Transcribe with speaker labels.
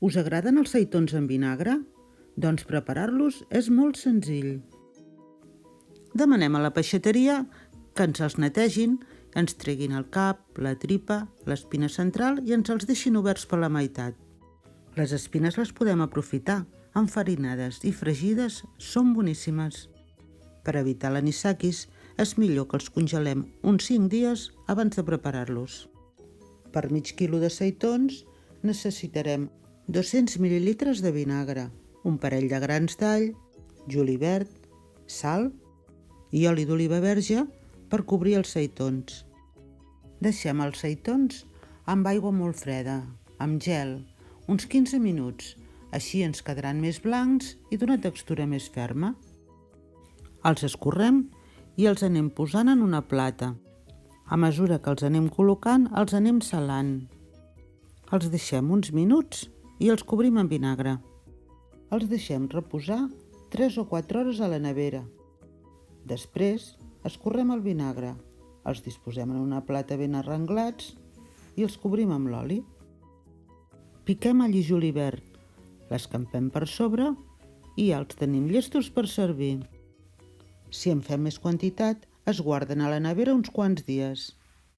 Speaker 1: Us agraden els seitons en vinagre? Doncs preparar-los és molt senzill. Demanem a la peixateria que ens els netegin, ens treguin el cap, la tripa, l'espina central i ens els deixin oberts per la meitat. Les espines les podem aprofitar, enfarinades i fregides són boníssimes. Per evitar l'anisakis és millor que els congelem uns 5 dies abans de preparar-los. Per mig quilo de seitons necessitarem 200 ml de vinagre, un parell de grans d'all, julivert, sal i oli d'oliva verge per cobrir els seitons. Deixem els seitons amb aigua molt freda, amb gel, uns 15 minuts. Així ens quedaran més blancs i d'una textura més ferma. Els escorrem i els anem posant en una plata. A mesura que els anem col·locant, els anem salant. Els deixem uns minuts i els cobrim amb vinagre. Els deixem reposar 3 o 4 hores a la nevera. Després, escorrem el vinagre, els disposem en una plata ben arrenglats i els cobrim amb l'oli. Piquem all i julivert, l'escampem per sobre i ja els tenim llestos per servir. Si en fem més quantitat, es guarden a la nevera uns quants dies.